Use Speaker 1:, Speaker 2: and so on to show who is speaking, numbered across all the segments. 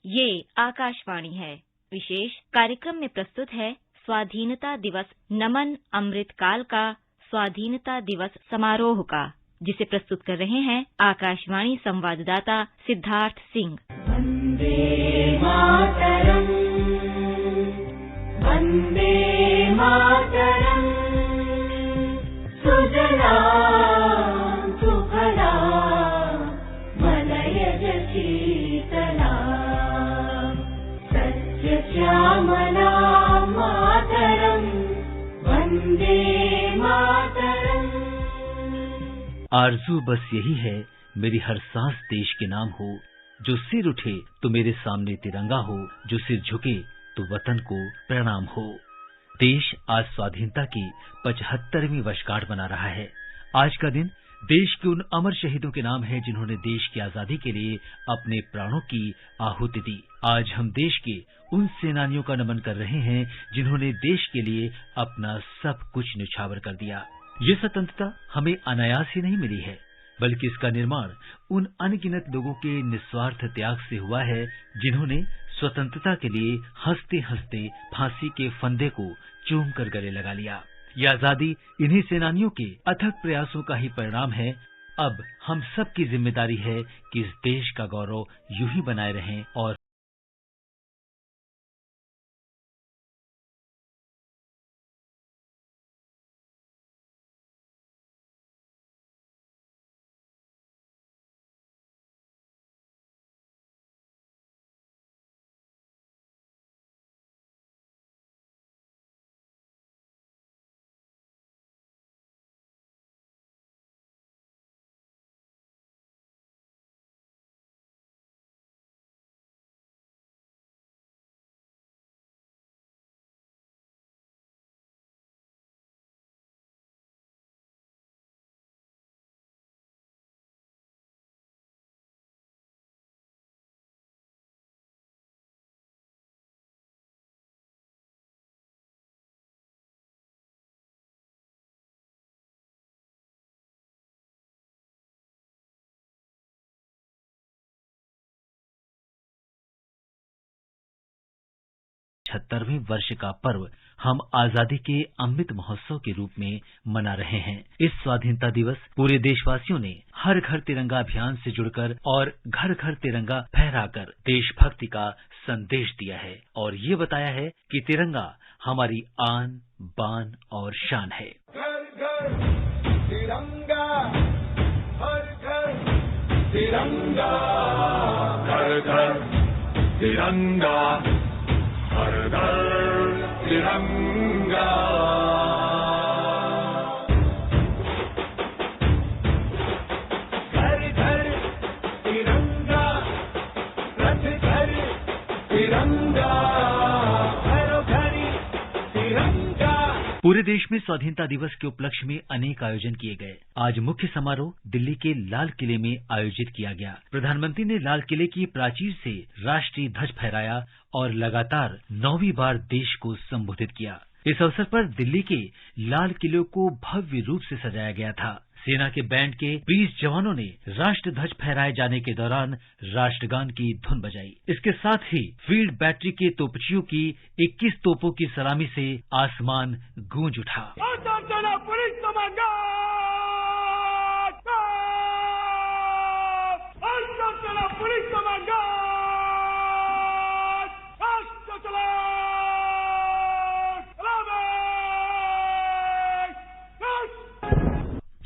Speaker 1: ये आकाशवाणी है। विशेष कार्यक्रम में प्रस्तुत है स्वाधीनता दिवस नमन अमृत काल का स्वाधीनता दिवस समारोह का, जिसे प्रस्तुत कर रहे हैं आकाशवाणी संवाददाता सिद्धार्थ सिंह।
Speaker 2: वंदे मातरम, वंदे मातरम, सुजलां सुफलां मलयज शीतलां सस्यश्यामलां मातरम, वंदे मातरम।
Speaker 3: आरज़ू बस यही है मेरी हर सांस देश के नाम हो, जो सिर उठे तो मेरे सामने तिरंगा हो, जो सिर झुके तो वतन को प्रणाम हो। देश आज स्वाधीनता की 75वीं वर्षगांठ मना रहा है। आज का दिन देश के उन अमर शहीदों के नाम है जिन्होंने देश की आजादी के लिए अपने प्राणों की आहुति दी। आज हम देश के उन सेनानियों का नमन कर रहे हैं जिन्होंने देश के लिए अपना सब कुछ न्यौछावर कर दिया। ये स्वतंत्रता हमें अनायास ही नहीं मिली है, बल्कि इसका निर्माण उन अनगिनत लोगों के निस्वार्थ त्याग से हुआ है जिन्होंने स्वतंत्रता के लिए हंसते हंसते फांसी के फंदे को चूम कर गले लगा लिया। यह आजादी इन्हीं सेनानियों के अथक प्रयासों का ही परिणाम है। अब हम सब की जिम्मेदारी है कि इस देश का गौरव यूं ही बनाए रहें और छहत्तरवें वर्ष का पर्व हम आजादी के अमृत महोत्सव के रूप में मना रहे हैं। इस स्वाधीनता दिवस पूरे देशवासियों ने हर घर तिरंगा अभियान से जुड़कर और घर घर तिरंगा फहराकर देशभक्ति का संदेश दिया है और ये बताया है कि तिरंगा हमारी आन बान और शान है।
Speaker 4: घर घर तिरंगा, हर घर तिरंगा, घर घर तिरंगा, हर घर तिरंगा। घर घर तिरंगा, रथ घर तिरंगा, घरों घर तिरंगा।
Speaker 3: पूरे देश में स्वाधीनता दिवस के उपलक्ष्य में अनेक आयोजन किए गए। आज मुख्य समारोह दिल्ली के लाल किले में आयोजित किया गया। प्रधानमंत्री ने लाल किले की प्राचीर से राष्ट्रीय ध्वज फहराया और लगातार 9वीं बार देश को संबोधित किया। इस अवसर पर दिल्ली के लाल किले को भव्य रूप से सजाया गया था। सेना के बैंड के 20 जवानों ने राष्ट्र ध्वज फहराए जाने के दौरान राष्ट्रगान की धुन बजाई। इसके साथ ही फील्ड बैटरी के तोपचियों की 21 तोपों की सलामी से आसमान गूंज उठा।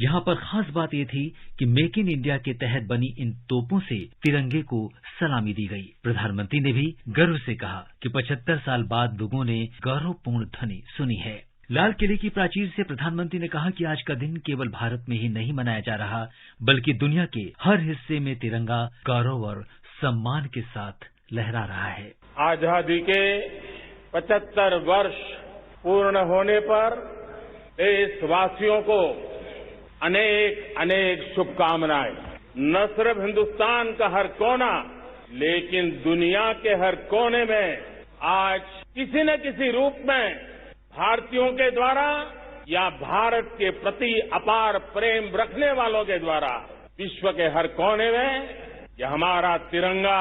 Speaker 3: यहाँ पर खास बात ये थी कि मेक इन इंडिया के तहत बनी इन तोपों से तिरंगे को सलामी दी गई। प्रधानमंत्री ने भी गर्व से कहा कि 75 साल बाद लोगों ने गौरवपूर्ण ध्वनि सुनी है। लाल किले की प्राचीर से प्रधानमंत्री ने कहा कि आज का दिन केवल भारत में ही नहीं मनाया जा रहा, बल्कि दुनिया के हर हिस्से में तिरंगा गौरव और सम्मान के साथ लहरा रहा है।
Speaker 5: आजादी के 75 वर्ष पूर्ण होने पर देशवासियों को अनेक अनेक शुभकामनाएं। न सिर्फ हिंदुस्तान का हर कोना, लेकिन दुनिया के हर कोने में आज किसी न किसी रूप में भारतीयों के द्वारा या भारत के प्रति अपार प्रेम रखने वालों के द्वारा विश्व के हर कोने में ये हमारा तिरंगा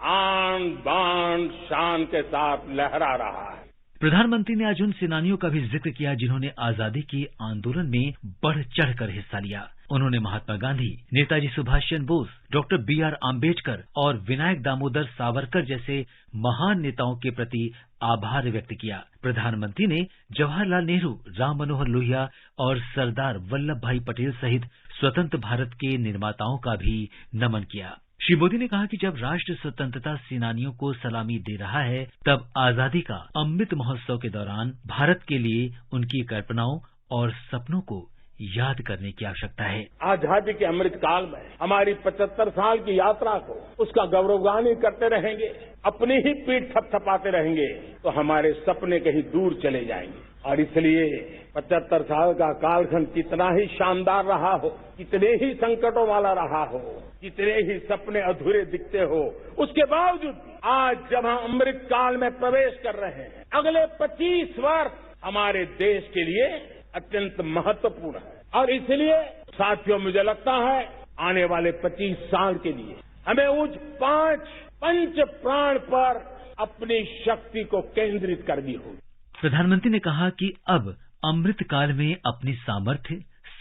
Speaker 5: आन बान शान के साथ लहरा रहा है।
Speaker 3: प्रधानमंत्री ने आज उन सेनानियों का भी जिक्र किया जिन्होंने आजादी के आंदोलन में बढ़ चढ़कर हिस्सा लिया। उन्होंने महात्मा गांधी, नेताजी सुभाष चंद्र बोस, डॉक्टर B.R. आम्बेडकर और विनायक दामोदर सावरकर जैसे महान नेताओं के प्रति आभार व्यक्त किया। प्रधानमंत्री ने जवाहरलाल नेहरू, राम मनोहर लोहिया और सरदार वल्लभ भाई पटेल सहित स्वतंत्र भारत के निर्माताओं का भी नमन किया। श्री मोदी ने कहा कि जब राष्ट्र स्वतंत्रता सेनानियों को सलामी दे रहा है, तब आजादी का अमृत महोत्सव के दौरान भारत के लिए उनकी कल्पनाओं और सपनों को याद करने की आवश्यकता है।
Speaker 5: आजादी के अमृत काल में हमारी 75 साल की यात्रा को उसका गौरवगान करते रहेंगे, अपनी ही पीठ थपथपाते रहेंगे, तो हमारे सपने कहीं दूर चले जाएंगे। और इसलिए 75 साल का कालखंड कितना ही शानदार रहा हो, कितने ही संकटों वाला रहा हो, कितने ही सपने अधूरे दिखते हो, उसके बावजूद आज जब हम अमृत काल में प्रवेश कर रहे हैं, अगले 25 वर्ष हमारे देश के लिए अत्यंत महत्वपूर्ण है। और इसलिए साथियों, मुझे लगता है आने वाले 25 साल के लिए हमें उस 5 पंच प्राण पर अपनी शक्ति को केंद्रित करनी होगी।
Speaker 3: प्रधानमंत्री ने कहा कि अब अमृत काल में अपनी सामर्थ्य,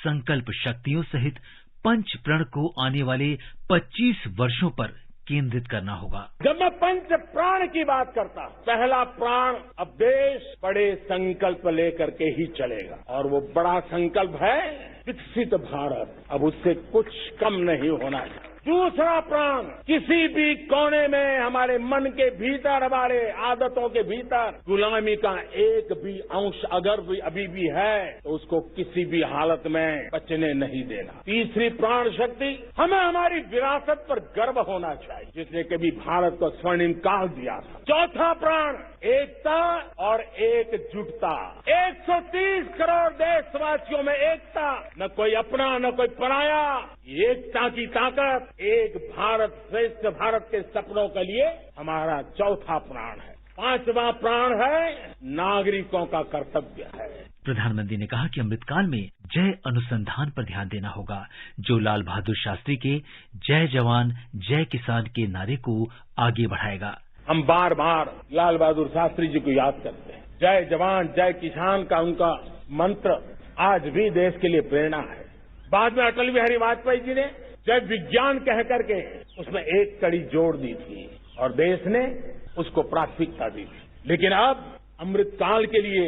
Speaker 3: संकल्प शक्तियों सहित पंच प्रण को आने वाले 25 वर्षों पर केंद्रित करना होगा।
Speaker 5: जब मैं पंच प्राण की बात करता हूं, पहला प्राण, अब देश बड़े संकल्प लेकर के ही चलेगा, और वो बड़ा संकल्प है विकसित भारत। अब उससे कुछ कम नहीं होना चाहिए। दूसरा प्राण, किसी भी कोने में हमारे मन के भीतर, हमारे आदतों के भीतर गुलामी का एक भी अंश अगर भी अभी भी है, तो उसको किसी भी हालत में बचने नहीं देना। तीसरी प्राण शक्ति, हमें हमारी विरासत पर गर्व होना चाहिए, जिसने कभी भारत को स्वर्णिम काल दिया था। चौथा प्राण, एकता और एकजुटता। 130 करोड़ देशवासियों में एकता, न कोई अपना न कोई पराया। एकता की ताकत, एक भारत श्रेष्ठ भारत के सपनों के लिए हमारा चौथा प्राण है। पांचवा प्राण है नागरिकों का कर्तव्य है।
Speaker 3: प्रधानमंत्री ने कहा कि अमृतकाल में जय अनुसंधान पर ध्यान देना होगा, जो लाल बहादुर शास्त्री के जय जवान जय किसान के नारे को आगे बढ़ाएगा।
Speaker 5: हम बार बार लाल बहादुर शास्त्री जी को याद करते हैं। जय जवान जय किसान का उनका मंत्र आज भी देश के लिए प्रेरणा है। बाद में अटल बिहारी वाजपेयी जी ने जय विज्ञान कह करके उसमें एक कड़ी जोड़ दी थी और देश ने उसको प्राथमिकता दी थी। लेकिन अब अमृतकाल के लिए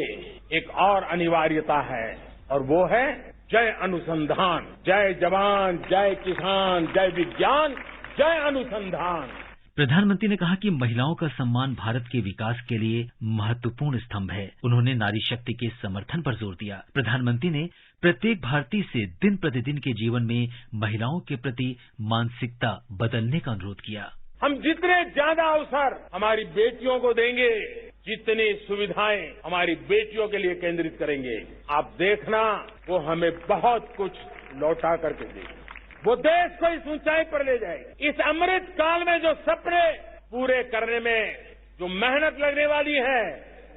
Speaker 5: एक और अनिवार्यता है, और वो है जय अनुसंधान। जय जवान जय किसान जय विज्ञान जय अनुसंधान।
Speaker 3: प्रधानमंत्री ने कहा कि महिलाओं का सम्मान भारत के विकास के लिए महत्वपूर्ण स्तंभ है। उन्होंने नारी शक्ति के समर्थन पर जोर दिया। प्रधानमंत्री ने प्रत्येक भारतीय से दिन प्रतिदिन के जीवन में महिलाओं के प्रति मानसिकता बदलने का अनुरोध किया।
Speaker 5: हम जितने ज्यादा अवसर हमारी बेटियों को देंगे, जितनी सुविधाएं हमारी बेटियों के लिए केंद्रित करेंगे, आप देखना वो हमें बहुत कुछ लौटा करके देगी। वो देश को इस ऊंचाई पर ले जाएगी। इस अमृत काल में जो सपने पूरे करने में जो मेहनत लगने वाली है,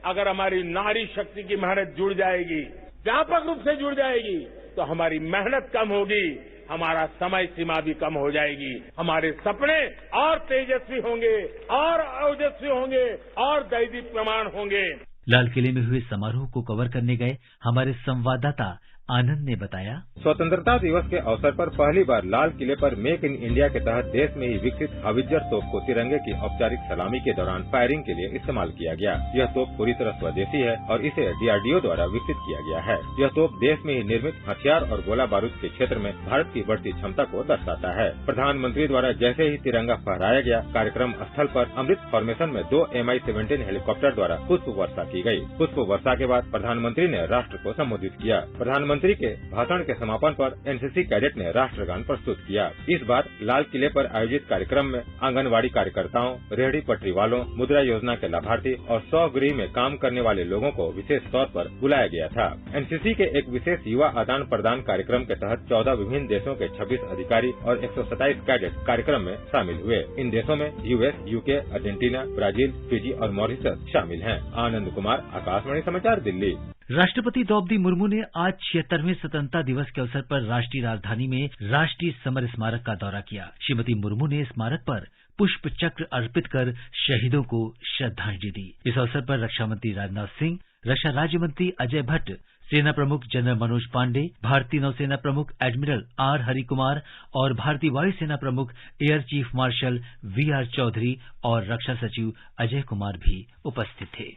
Speaker 5: अगर हमारी नारी शक्ति की मेहनत जुड़ जाएगी, व्यापक रूप से जुड़ जाएगी, तो हमारी मेहनत कम होगी, हमारा समय सीमा भी कम हो जाएगी, हमारे सपने और तेजस्वी होंगे और ओजस्वी होंगे और दैदीप्यमान होंगे।
Speaker 3: लाल किले में हुए समारोह को कवर करने गए हमारे संवाददाता आनंद ने बताया,
Speaker 6: स्वतंत्रता दिवस के अवसर पर पहली बार लाल किले पर मेक इन इंडिया के तहत देश में ही विकसित हविज्जर तोप को तिरंगे की औपचारिक सलामी के दौरान फायरिंग के लिए इस्तेमाल किया गया। यह तोप पूरी तरह स्वदेशी है और इसे DRDO द्वारा विकसित किया गया है। यह तोप देश में ही निर्मित हथियार और गोला बारूद के क्षेत्र में भारत की बढ़ती क्षमता को दर्शाता है। प्रधानमंत्री द्वारा जैसे ही तिरंगा फहराया गया, कार्यक्रम स्थल पर अमृत फॉर्मेशन में 2 MI-17 हेलीकॉप्टर द्वारा पुष्प वर्षा की गयी। पुष्प वर्षा के बाद प्रधानमंत्री ने राष्ट्र को संबोधित किया। प्रधानमंत्री के भाषण के समापन पर NCC कैडेट ने राष्ट्रगान प्रस्तुत किया। इस बार लाल किले पर आयोजित कार्यक्रम में आंगनवाड़ी कार्यकर्ताओं, रेहड़ी पटरी वालों, मुद्रा योजना के लाभार्थी और 100 गृह में काम करने वाले लोगों को विशेष तौर पर बुलाया गया था। NCC के एक विशेष युवा आदान प्रदान कार्यक्रम के तहत 14 विभिन्न देशों के 26 अधिकारी और 127 कैडेट कार्यक्रम में शामिल हुए। इन देशों में US, UK, Argentina, Brazil, Fiji और मॉरिशस शामिल हैं। आनंद कुमार, आकाशवाणी समाचार, दिल्ली।
Speaker 3: राष्ट्रपति द्रौपदी मुर्मू ने आज 76वें स्वतंत्रता दिवस के अवसर पर राष्ट्रीय राजधानी में राष्ट्रीय समर स्मारक का दौरा किया। श्रीमती मुर्मू ने स्मारक पर पुष्प चक्र अर्पित कर शहीदों को श्रद्धांजलि दी। इस अवसर पर रक्षा मंत्री राजनाथ सिंह, रक्षा राज्य मंत्री अजय भट्ट, सेना प्रमुख जनरल मनोज पांडे, भारतीय नौसेना प्रमुख एडमिरल आर हरिकुमार और भारतीय वायुसेना प्रमुख air chief marshal VR Chaudhary और रक्षा सचिव अजय कुमार भी उपस्थित थे।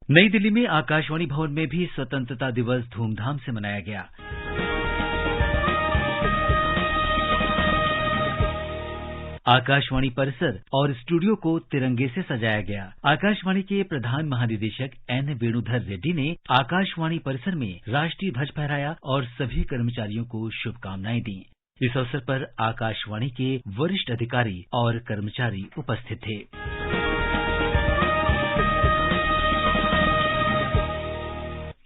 Speaker 3: नई दिल्ली में आकाशवाणी भवन में भी स्वतंत्रता दिवस धूमधाम से मनाया गया। आकाशवाणी परिसर और स्टूडियो को तिरंगे से सजाया गया। आकाशवाणी के प्रधान महानिदेशक एन वेणुधर रेड्डी ने आकाशवाणी परिसर में राष्ट्रीय ध्वज फहराया और सभी कर्मचारियों को शुभकामनाएं दी। इस अवसर पर आकाशवाणी के वरिष्ठ अधिकारी और कर्मचारी उपस्थित थे।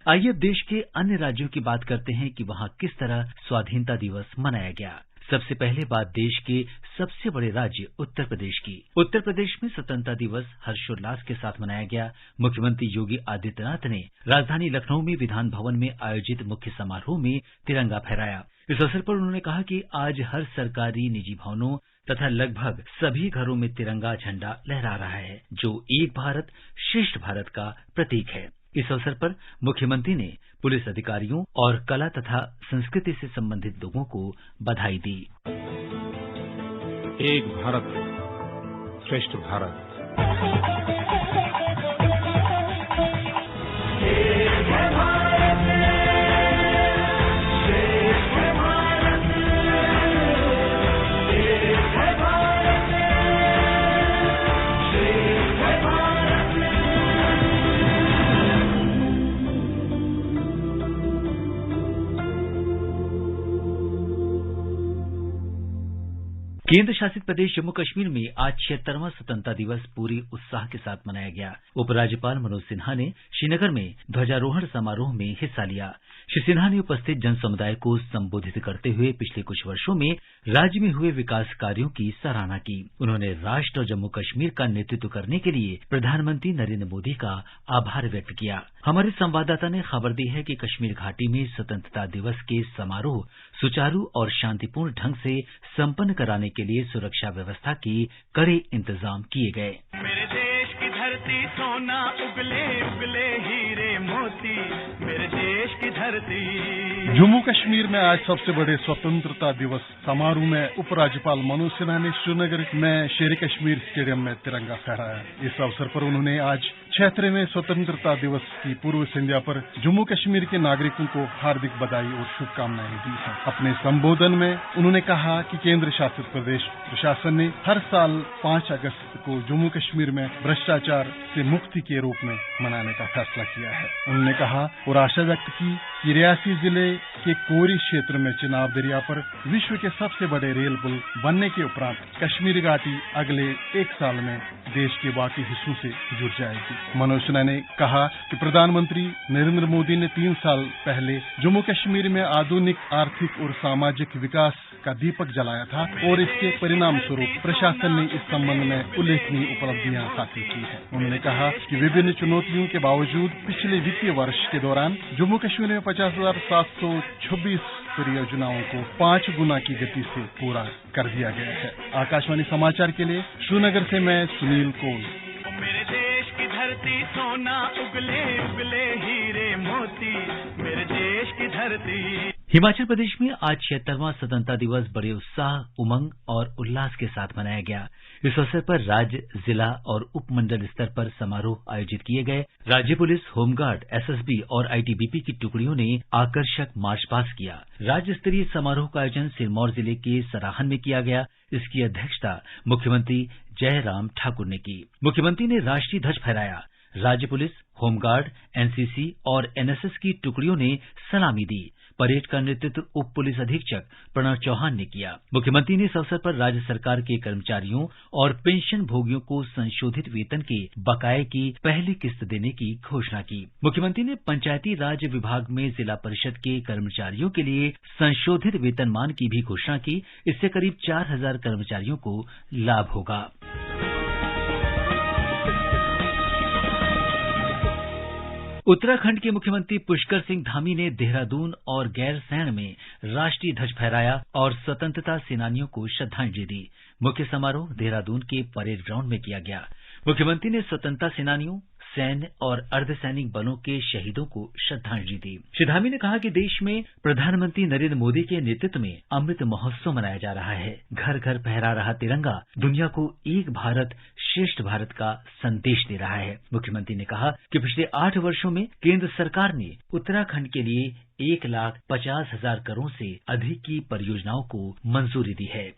Speaker 3: आइए अब देश के अन्य राज्यों की बात करते हैं कि वहां किस तरह स्वाधीनता दिवस मनाया गया। सबसे पहले बात देश के सबसे बड़े राज्य उत्तर प्रदेश की। उत्तर प्रदेश में स्वतंत्रता दिवस हर्षोल्लास के साथ मनाया गया। मुख्यमंत्री योगी आदित्यनाथ ने राजधानी लखनऊ में विधान भवन में आयोजित मुख्य समारोह में तिरंगा फहराया। इस अवसर पर उन्होंने कहा कि आज हर सरकारी, निजी भवनों तथा लगभग सभी घरों में तिरंगा झंडा लहरा रहा है, जो एक भारत श्रेष्ठ भारत का प्रतीक है। इस अवसर पर मुख्यमंत्री ने पुलिस अधिकारियों और कला तथा संस्कृति से संबंधित लोगों को बधाई दी।
Speaker 7: एक भारत श्रेष्ठ भारत।
Speaker 3: केंद्र शासित प्रदेश जम्मू कश्मीर में आज 76वां स्वतंत्रता दिवस पूरे उत्साह के साथ मनाया गया। उपराज्यपाल मनोज सिन्हा ने श्रीनगर में ध्वजारोहण समारोह में हिस्सा लिया। श्री सिन्हा ने उपस्थित जन समुदाय को संबोधित करते हुए पिछले कुछ वर्षों में राज्य में हुए विकास कार्यों की सराहना की। उन्होंने राष्ट्र और जम्मू कश्मीर का नेतृत्व करने के लिए प्रधानमंत्री नरेंद्र मोदी का आभार व्यक्त किया। हमारे संवाददाता ने खबर दी है कि कश्मीर घाटी में स्वतंत्रता दिवस के समारोह सुचारू और शांतिपूर्ण ढंग से संपन्न कराने के लिए सुरक्षा व्यवस्था के कड़े इंतजाम किए गए।
Speaker 4: मेरे देश की धरती सोना उगले उगले हीरे मोती, मेरे देश की धरती।
Speaker 7: जम्मू कश्मीर में आज सबसे बड़े स्वतंत्रता दिवस समारोह में उपराज्यपाल मनोज सिन्हा ने श्रीनगर में शेर कश्मीर स्टेडियम में तिरंगा फहराया। इस अवसर पर उन्होंने आज 76वें स्वतंत्रता दिवस की पूर्व संध्या पर जम्मू कश्मीर के नागरिकों को हार्दिक बधाई और शुभकामनाएं दी हैं। अपने संबोधन में उन्होंने कहा कि केंद्र शासित प्रदेश प्रशासन ने हर साल 5 अगस्त को जम्मू कश्मीर में भ्रष्टाचार से मुक्ति के रूप में मनाने का फैसला किया है। उन्होंने कहा और आशा व्यक्त की कि रियासी जिले के कोरी क्षेत्र में चिनाब दरिया पर विश्व के सबसे बड़े रेल पुल बनने के उपरांत कश्मीर घाटी अगले 1 साल में देश के बाकी हिस्सों से जुड़ जाएगी। मनोज सिन्हा ने कहा कि प्रधानमंत्री नरेंद्र मोदी ने 3 साल पहले जम्मू कश्मीर में आधुनिक आर्थिक और सामाजिक विकास का दीपक जलाया था और इसके परिणाम स्वरूप प्रशासन ने इस संबंध में उल्लेखनीय उपलब्धियां हासिल की हैं। उन्होंने कहा कि विभिन्न चुनौतियों के बावजूद पिछले वित्तीय वर्ष के दौरान जम्मू कश्मीर में 50,726 परियोजनाओं को 5 गुना की गति से पूरा कर दिया गया है। आकाशवाणी समाचार के लिए श्रीनगर से मैं सुनील कोल।
Speaker 4: मेरे देश की धरती सोना उगले उगले हीरे मोती, मेरे देश की धरती।
Speaker 3: हिमाचल प्रदेश में आज 76वां स्वतंत्रता दिवस बड़े उत्साह, उमंग और उल्लास के साथ मनाया गया। इस अवसर पर राज्य, जिला और उपमंडल स्तर पर समारोह आयोजित किए गए। राज्य पुलिस, होमगार्ड, एसएसबी और आईटीबीपी की टुकड़ियों ने आकर्षक मार्च पास्ट किया। राज्य स्तरीय समारोह का आयोजन सिरमौर जिले के सराहन में किया गया। इसकी अध्यक्षता मुख्यमंत्री जयराम ठाकुर ने की। मुख्यमंत्री ने राष्ट्रीय ध्वज फहराया। राज्य पुलिस, होमगार्ड, एनसीसी और एनएसएस की टुकड़ियों ने सलामी दी। परेड का नेतृत्व उप पुलिस अधीक्षक प्रणव चौहान ने किया। मुख्यमंत्री ने इस अवसर पर राज्य सरकार के कर्मचारियों और पेंशन भोगियों को संशोधित वेतन के बकाये की पहली किस्त देने की घोषणा की। मुख्यमंत्री ने पंचायती राज विभाग में जिला परिषद के कर्मचारियों के लिए संशोधित वेतनमान की भी घोषणा की। इससे करीब 4,000 कर्मचारियों को लाभ होगा। उत्तराखंड के मुख्यमंत्री पुष्कर सिंह धामी ने देहरादून और गैरसैंण में राष्ट्रीय ध्वज फहराया और स्वतंत्रता सेनानियों को श्रद्धांजलि दी। मुख्य समारोह देहरादून के परेड ग्राउंड में किया गया। मुख्यमंत्री ने स्वतंत्रता सेनानियों, सैन्य और अर्धसैनिक बलों के शहीदों को श्रद्धांजलि दी। श्री धामी ने कहा कि देश में प्रधानमंत्री नरेंद्र मोदी के नेतृत्व में अमृत महोत्सव मनाया जा रहा है। घर घर फहरा रहा तिरंगा दुनिया को एक भारत श्रेष्ठ भारत का संदेश दे रहा है। मुख्यमंत्री ने कहा कि पिछले 8 वर्षों में केंद्र सरकार ने उत्तराखंड के लिए 1,50,000 करोड़ से अधिक की परियोजनाओं को मंजूरी दी है।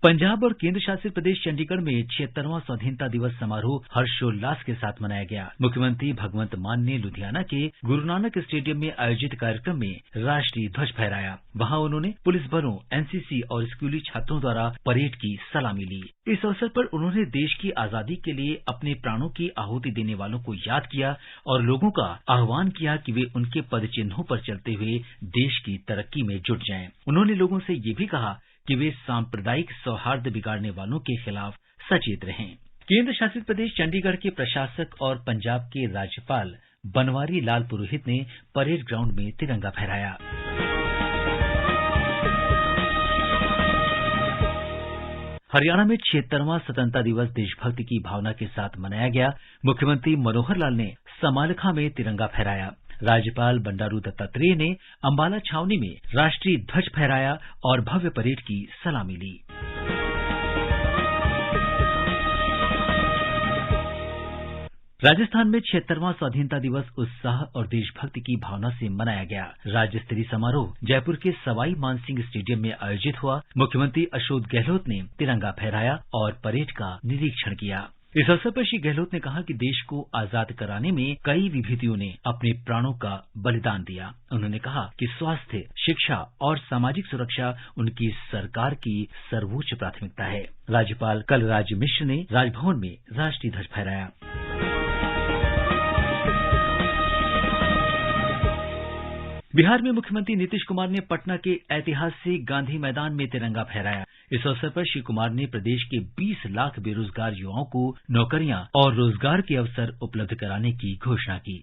Speaker 3: पंजाब और केंद्र शासित प्रदेश चंडीगढ़ में 76वां स्वाधीनता दिवस समारोह हर्षोल्लास के साथ मनाया गया। मुख्यमंत्री भगवंत मान ने लुधियाना के गुरु नानक स्टेडियम में आयोजित कार्यक्रम में राष्ट्रीय ध्वज फहराया। वहां उन्होंने पुलिस बलों, एनसीसी और स्कूली छात्रों द्वारा परेड की सलामी ली। इस अवसर पर उन्होंने देश की आजादी के लिए अपने प्राणों की आहुति देने वालों को याद किया और लोगों का आह्वान किया कि वे उनके पद चिन्हों पर चलते हुए देश की तरक्की में जुट जाएं। उन्होंने लोगों से ये भी कहा कि वे सांप्रदायिक सौहार्द बिगाड़ने वालों के खिलाफ सचेत रहें। केंद्र शासित प्रदेश चंडीगढ़ के प्रशासक और पंजाब के राज्यपाल बनवारी लाल पुरोहित ने परेड ग्राउंड में तिरंगा फहराया। हरियाणा में 76वां स्वतंत्रता दिवस देशभक्ति की भावना के साथ मनाया गया। मुख्यमंत्री मनोहर लाल ने समालखा में तिरंगा फहराया। राज्यपाल बंडारू दत्तात्रेय ने अंबाला छावनी में राष्ट्रीय ध्वज फहराया और भव्य परेड की सलामी ली। राजस्थान में 76वां स्वाधीनता दिवस उत्साह और देशभक्ति की भावना से मनाया गया। राज्य स्तरीय समारोह जयपुर के सवाई मानसिंह स्टेडियम में आयोजित हुआ। मुख्यमंत्री अशोक गहलोत ने तिरंगा फहराया और परेड का निरीक्षण किया। इस अवसर पर श्री गहलोत ने कहा कि देश को आजाद कराने में कई विभूतियों ने अपने प्राणों का बलिदान दिया। उन्होंने कहा कि स्वास्थ्य, शिक्षा और सामाजिक सुरक्षा उनकी सरकार की सर्वोच्च प्राथमिकता है। राज्यपाल कलराज मिश्र ने राजभवन में राष्ट्रीय ध्वज फहराया। बिहार में मुख्यमंत्री नीतीश कुमार ने पटना के ऐतिहासिक गांधी मैदान में तिरंगा फहराया। इस अवसर पर श्री कुमार ने प्रदेश के 20 लाख बेरोजगार युवाओं को नौकरियां और रोजगार के अवसर उपलब्ध कराने की घोषणा की।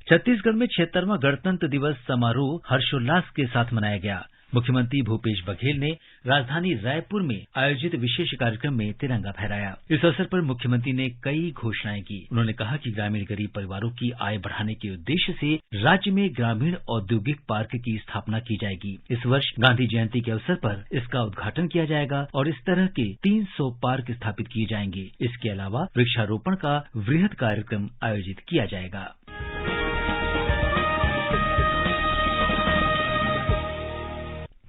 Speaker 3: छत्तीसगढ़ में 76वां गणतंत्र दिवस समारोह हर्षोल्लास के साथ मनाया गया। मुख्यमंत्री भूपेश बघेल ने राजधानी रायपुर में आयोजित विशेष कार्यक्रम में तिरंगा फहराया। इस अवसर पर मुख्यमंत्री ने कई घोषणाएं की। उन्होंने कहा कि ग्रामीण गरीब परिवारों की आय बढ़ाने के उद्देश्य से राज्य में ग्रामीण औद्योगिक पार्क की स्थापना की जाएगी। इस वर्ष गांधी जयंती के अवसर पर इसका उद्घाटन किया जाएगा और इस तरह के 300 पार्क स्थापित किए जाएंगे। इसके अलावा वृक्षारोपण का वृहद कार्यक्रम आयोजित किया जाएगा।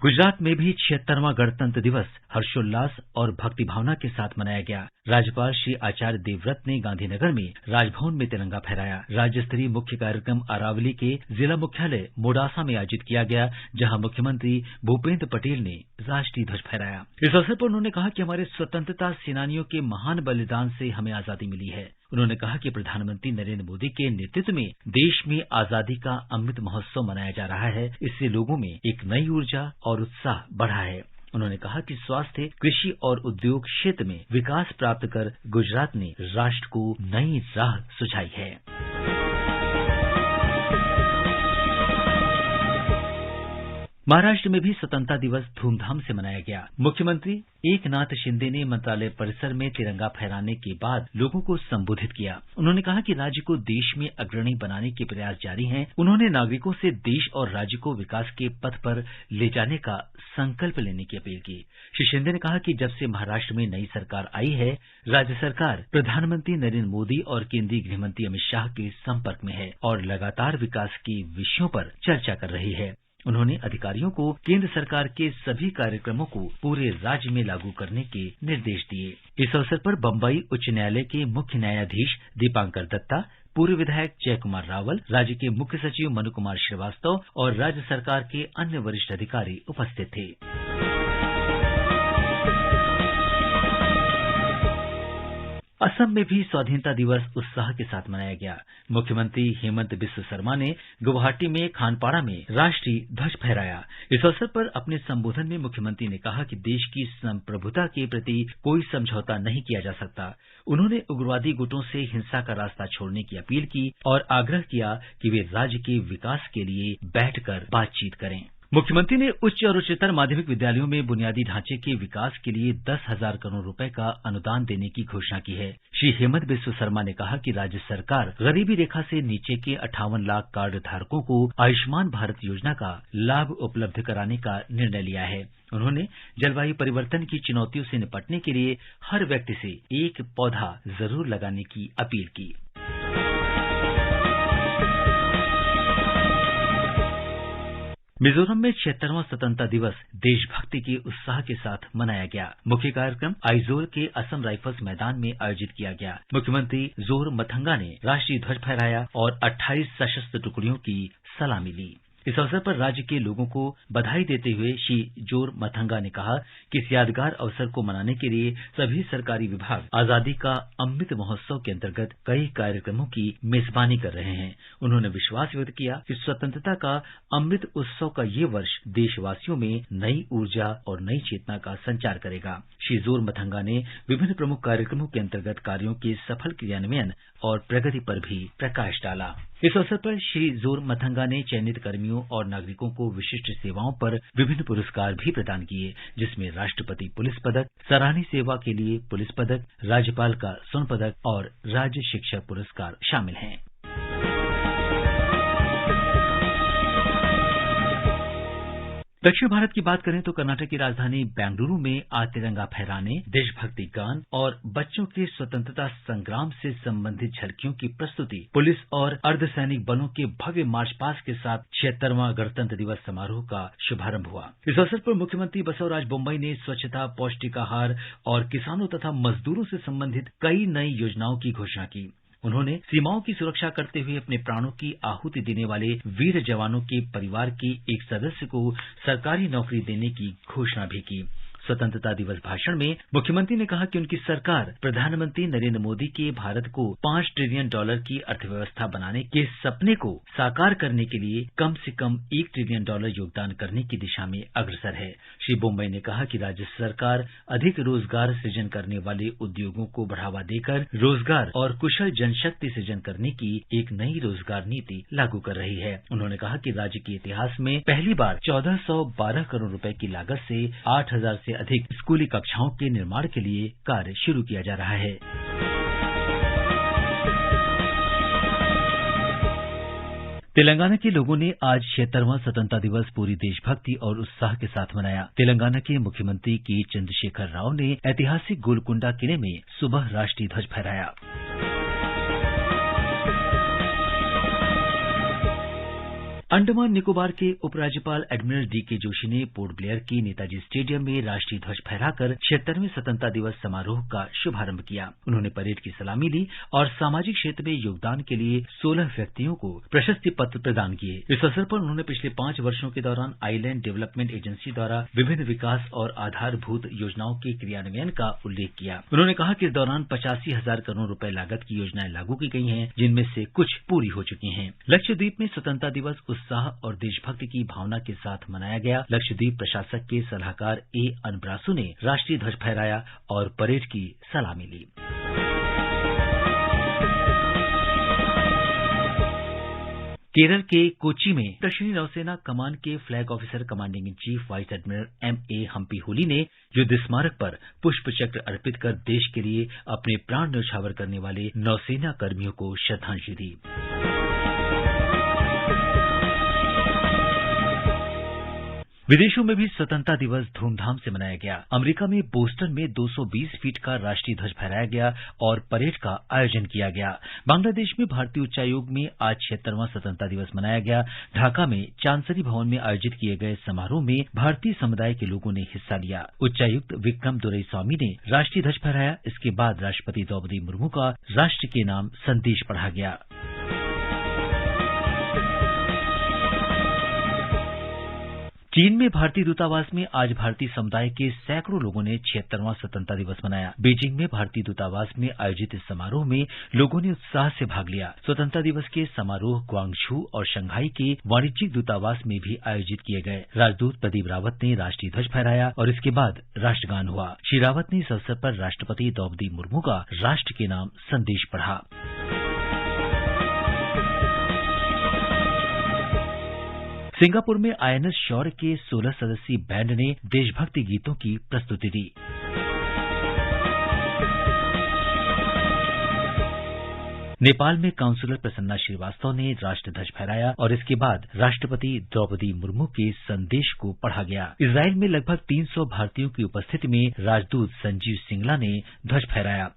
Speaker 3: गुजरात में भी 76वां गणतंत्र दिवस हर्षोल्लास और भक्ति भावना के साथ मनाया गया। राज्यपाल श्री आचार्य देवव्रत ने गांधीनगर में राजभवन में तिरंगा फहराया। राज्य स्तरीय मुख्य कार्यक्रम अरावली के जिला मुख्यालय मोडासा में आयोजित किया गया, जहां मुख्यमंत्री भूपेंद्र पटेल ने राष्ट्रीय ध्वज फहराया। इस अवसर पर उन्होंने कहा कि हमारे स्वतंत्रता सेनानियों के महान बलिदान से हमें आजादी मिली है। उन्होंने कहा कि प्रधानमंत्री नरेंद्र मोदी के नेतृत्व में देश में आजादी का अमृत महोत्सव मनाया जा रहा है। इससे लोगों में एक नई ऊर्जा और उत्साह बढ़ा है। उन्होंने कहा कि स्वास्थ्य, कृषि और उद्योग क्षेत्र में विकास प्राप्त कर गुजरात ने राष्ट्र को नई राह सुझाई है। महाराष्ट्र में भी स्वतंत्रता दिवस धूमधाम से मनाया गया। मुख्यमंत्री एकनाथ शिंदे ने मंत्रालय परिसर में तिरंगा फहराने के बाद लोगों को संबोधित किया। उन्होंने कहा कि राज्य को देश में अग्रणी बनाने के प्रयास जारी हैं। उन्होंने नागरिकों से देश और राज्य को विकास के पथ पर ले जाने का संकल्प लेने की अपील की। श्री शिंदे ने कहा कि जब से महाराष्ट्र में नई सरकार आई है, राज्य सरकार प्रधानमंत्री नरेंद्र मोदी और केंद्रीय गृह मंत्री अमित शाह के संपर्क में है और लगातार विकास के विषयों पर चर्चा कर रही है। उन्होंने अधिकारियों को केंद्र सरकार के सभी कार्यक्रमों को पूरे राज्य में लागू करने के निर्देश दिए। इस अवसर पर बम्बई उच्च न्यायालय के मुख्य न्यायाधीश दीपांकर दत्ता, पूर्व विधायक जय कुमार रावल, राज्य के मुख्य सचिव मनु कुमार श्रीवास्तव और राज्य सरकार के अन्य वरिष्ठ अधिकारी उपस्थित थे। असम में भी स्वाधीनता दिवस उत्साह के साथ मनाया गया। मुख्यमंत्री हेमंत बिस्व शर्मा ने गुवाहाटी में खानपाड़ा में राष्ट्रीय ध्वज फहराया। इस अवसर पर अपने संबोधन में मुख्यमंत्री ने कहा कि देश की संप्रभुता के प्रति कोई समझौता नहीं किया जा सकता। उन्होंने उग्रवादी गुटों से हिंसा का रास्ता छोड़ने की अपील की और आग्रह किया कि वे राज्य के विकास के लिए बैठकर बातचीत करें। मुख्यमंत्री ने उच्च और उच्चतर माध्यमिक विद्यालयों में बुनियादी ढांचे के विकास के लिए 10,000 करोड़ रुपए का अनुदान देने की घोषणा की है। श्री हेमंत बिस्व शर्मा ने कहा कि राज्य सरकार गरीबी रेखा से नीचे के 58 लाख कार्ड धारकों को आयुष्मान भारत योजना का लाभ उपलब्ध कराने का निर्णय लिया है। उन्होंने जलवायु परिवर्तन की चुनौतियों से निपटने के लिए हर व्यक्ति से एक पौधा जरूर लगाने की अपील की। मिजोरम में 76वां स्वतंत्रता दिवस देशभक्ति के उत्साह के साथ मनाया गया। मुख्य कार्यक्रम आइजोल के असम राइफल्स मैदान में आयोजित किया गया। मुख्यमंत्री जोर मथंगा ने राष्ट्रीय ध्वज फहराया और 28 सशस्त्र टुकड़ियों की सलामी ली। इस अवसर पर राज्य के लोगों को बधाई देते हुए श्री जोर मथंगा ने कहा कि इस यादगार अवसर को मनाने के लिए सभी सरकारी विभाग आजादी का अमृत महोत्सव के अंतर्गत कई कार्यक्रमों की मेजबानी कर रहे हैं। उन्होंने विश्वास व्यक्त किया कि स्वतंत्रता का अमृत उत्सव का ये वर्ष देशवासियों में नई ऊर्जा और नई चेतना का संचार करेगा। श्री जोर मथंगा ने विभिन्न प्रमुख कार्यक्रमों के अंतर्गत कार्यों के सफल क्रियान्वयन और प्रगति पर भी प्रकाश डाला। इस अवसर पर श्री जोर मथंगा ने चयनित कर्मियों और नागरिकों को विशिष्ट सेवाओं पर विभिन्न पुरस्कार भी प्रदान किए, जिसमें राष्ट्रपति पुलिस पदक, सराहनीय सेवा के लिए पुलिस पदक, राज्यपाल का स्वर्ण पदक और राज्य शिक्षक पुरस्कार शामिल हैं। दक्षिण भारत की बात करें तो कर्नाटक की राजधानी बेंगलुरु में आज तिरंगा फहराने, देशभक्ति गान और बच्चों के स्वतंत्रता संग्राम से संबंधित झलकियों की प्रस्तुति, पुलिस और अर्धसैनिक बलों के भव्य मार्च पास्ट के साथ 76वां गणतंत्र दिवस समारोह का शुभारंभ हुआ। इस अवसर पर मुख्यमंत्री बसवराज बोम्मई ने स्वच्छता, पौष्टिक आहार और किसानों तथा मजदूरों से संबंधित कई नई योजनाओं की घोषणा की। उन्होंने सीमाओं की सुरक्षा करते हुए अपने प्राणों की आहुति देने वाले वीर जवानों के परिवार के एक सदस्य को सरकारी नौकरी देने की घोषणा भी की। स्वतंत्रता दिवस भाषण में मुख्यमंत्री ने कहा कि उनकी सरकार प्रधानमंत्री नरेंद्र मोदी के भारत को $5 ट्रिलियन की अर्थव्यवस्था बनाने के सपने को साकार करने के लिए कम से कम $1 ट्रिलियन योगदान करने की दिशा में अग्रसर है। श्री बोम्मई ने कहा कि राज्य सरकार अधिक रोजगार सृजन करने वाले उद्योगों को बढ़ावा देकर रोजगार और कुशल जनशक्ति सृजन करने की एक नई रोजगार नीति लागू कर रही है। उन्होंने कहा कि राज्य के इतिहास में पहली बार 1412 करोड़ रुपए की लागत से 8,000 से अधिक स्कूली कक्षाओं के निर्माण के लिए कार्य शुरू किया जा रहा है। तेलंगाना के लोगों ने आज 76वां स्वतंत्रता दिवस पूरी देशभक्ति और उत्साह के साथ मनाया। तेलंगाना के मुख्यमंत्री के चंद्रशेखर राव ने ऐतिहासिक गोलकुंडा किले में सुबह राष्ट्रीय ध्वज फहराया। अंडमान निकोबार के उपराज्यपाल एडमिरल डी.के. जोशी ने पोर्ट ब्लेयर के नेताजी स्टेडियम में राष्ट्रीय ध्वज फहराकर 76वें स्वतंत्रता दिवस समारोह का शुभारंभ किया। उन्होंने परेड की सलामी ली और सामाजिक क्षेत्र में योगदान के लिए 16 व्यक्तियों को प्रशस्ति पत्र प्रदान किए। इस अवसर पर उन्होंने पिछले 5 वर्षों के दौरान आइलैंड डेवलपमेंट एजेंसी द्वारा विभिन्न विकास और आधारभूत योजनाओं के क्रियान्वयन का उल्लेख किया। उन्होंने कहा कि इस दौरान 85,000 करोड़ रुपए लागत की योजनाएं लागू की गई हैं, जिनमें से कुछ पूरी हो चुकी हैं। लक्षद्वीप में स्वतंत्रता दिवस उत्साह और देशभक्ति की भावना के साथ मनाया गया। लक्षद्वीप प्रशासक के सलाहकार ए. अनब्रासु ने राष्ट्रीय ध्वज फहराया और परेड की सलामी ली। केरल के कोच्चि में दक्षिणी नौसेना कमान के flag officer commanding in chief vice admiral M.A. Hampiholi ने युद्ध स्मारक पर पुष्प चक्र अर्पित कर देश के लिए अपने प्राण न्यौछावर करने वाले नौसेना कर्मियों को श्रद्धांजलि दी। विदेशों में भी स्वतंत्रता दिवस धूमधाम से मनाया गया। अमेरिका में बोस्टन में 220 फीट का राष्ट्रीय ध्वज फहराया गया और परेड का आयोजन किया गया। बांग्लादेश में भारतीय उच्चायोग में आज 76वां स्वतंत्रता दिवस मनाया गया। ढाका में चांसरी भवन में आयोजित किए गए समारोह में भारतीय समुदाय के लोगों ने हिस्सा लिया। उच्चायुक्त विक्रम दुरईस्वामी ने राष्ट्रीय ध्वज फहराया। इसके बाद राष्ट्रपति द्रौपदी मुर्मू का राष्ट्र के नाम संदेश पढ़ा गया। चीन में भारतीय दूतावास में आज भारतीय समुदाय के सैकड़ों लोगों ने 76वां स्वतंत्रता दिवस मनाया। बीजिंग में भारतीय दूतावास में आयोजित इस समारोह में लोगों ने उत्साह से भाग लिया। स्वतंत्रता दिवस के समारोह ग्वांगझू और शंघाई के वाणिज्यिक दूतावास में भी आयोजित किए गए। राजदूत प्रदीप रावत ने राष्ट्रीय ध्वज फहराया और इसके बाद राष्ट्रगान हुआ। श्री रावत ने इस अवसर पर राष्ट्रपति द्रौपदी मुर्मू का राष्ट्र के नाम संदेश पढ़ा। सिंगापुर में आईएनएस शौर्य के 16 सदस्यीय बैंड ने देशभक्ति गीतों की प्रस्तुति दी। नेपाल में काउंसलर प्रसन्ना श्रीवास्तव ने राष्ट्र ध्वज फहराया और इसके बाद राष्ट्रपति द्रौपदी मुर्मू के संदेश को पढ़ा गया। इजराइल में लगभग 300 भारतीयों की उपस्थिति में राजदूत संजीव सिंगला ने ध्वज फहराया।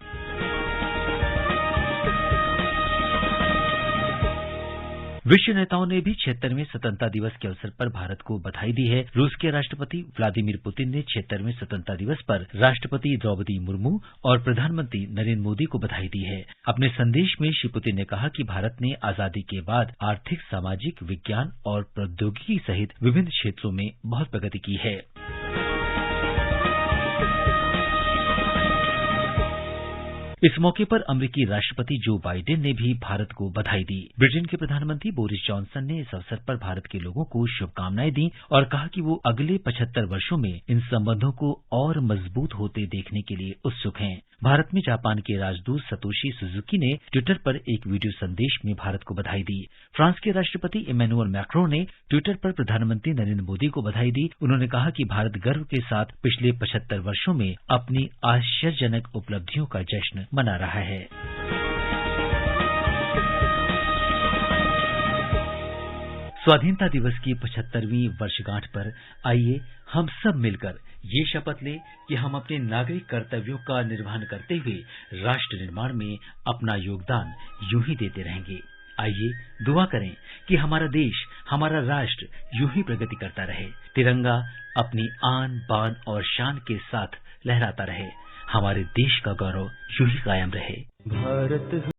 Speaker 3: विश्व नेताओं ने भी 76वें स्वतंत्रता दिवस के अवसर पर भारत को बधाई दी है। रूस के राष्ट्रपति व्लादिमीर पुतिन ने 76वें स्वतंत्रता दिवस पर राष्ट्रपति द्रौपदी मुर्मू और प्रधानमंत्री नरेंद्र मोदी को बधाई दी है। अपने संदेश में श्री पुतिन ने कहा कि भारत ने आजादी के बाद आर्थिक, सामाजिक, विज्ञान और प्रौद्योगिकी सहित विभिन्न क्षेत्रों में बहुत प्रगति की है। इस मौके पर अमेरिकी राष्ट्रपति जो बाइडेन ने भी भारत को बधाई दी। ब्रिटेन के प्रधानमंत्री बोरिस जॉनसन ने इस अवसर पर भारत के लोगों को शुभकामनाएं दी और कहा कि वो अगले 75 वर्षों में इन संबंधों को और मजबूत होते देखने के लिए उत्सुक हैं। भारत में जापान के राजदूत सतोशी सुजुकी ने ट्विटर पर एक वीडियो संदेश में भारत को बधाई दी। फ्रांस के राष्ट्रपति इमैनुअल मैक्रों ने ट्विटर पर प्रधानमंत्री नरेंद्र मोदी को बधाई दी। उन्होंने कहा कि भारत गर्व के साथ पिछले 75 वर्षों में अपनी आश्चर्यजनक उपलब्धियों का जश्न मना रहा है। स्वाधीनता दिवस की 75वीं वर्षगांठ पर आइए हम सब मिलकर ये शपथ लें कि हम अपने नागरिक कर्तव्यों का निर्वहन करते हुए राष्ट्र निर्माण में अपना योगदान यूं ही देते रहेंगे। आइए दुआ करें कि हमारा देश, हमारा राष्ट्र यूं ही प्रगति करता रहे, तिरंगा अपनी आन, बान और शान के साथ लहराता रहे, हमारे देश का गौरव यूं ही कायम रहे।
Speaker 2: भारत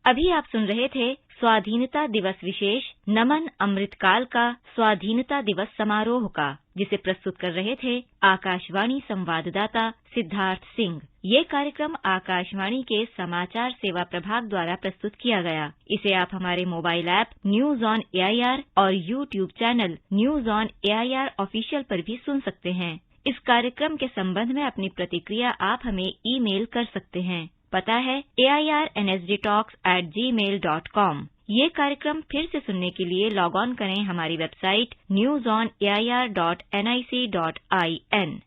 Speaker 1: अभी आप सुन रहे थे स्वाधीनता दिवस विशेष नमन अमृतकाल का स्वाधीनता दिवस समारोह का, जिसे प्रस्तुत कर रहे थे आकाशवाणी संवाददाता सिद्धार्थ सिंह। ये कार्यक्रम आकाशवाणी के समाचार सेवा प्रभाग द्वारा प्रस्तुत किया गया। इसे आप हमारे mobile app news on AIR और YouTube channel news on AIR official पर भी सुन सकते हैं। इस कार्यक्रम के संबंध में अपनी प्रतिक्रिया आप हमें ईमेल कर सकते हैं। पता है airnsdtalks@gmail.com। ये कार्यक्रम फिर से सुनने के लिए लॉग ऑन करें हमारी वेबसाइट newsonair.nic.in।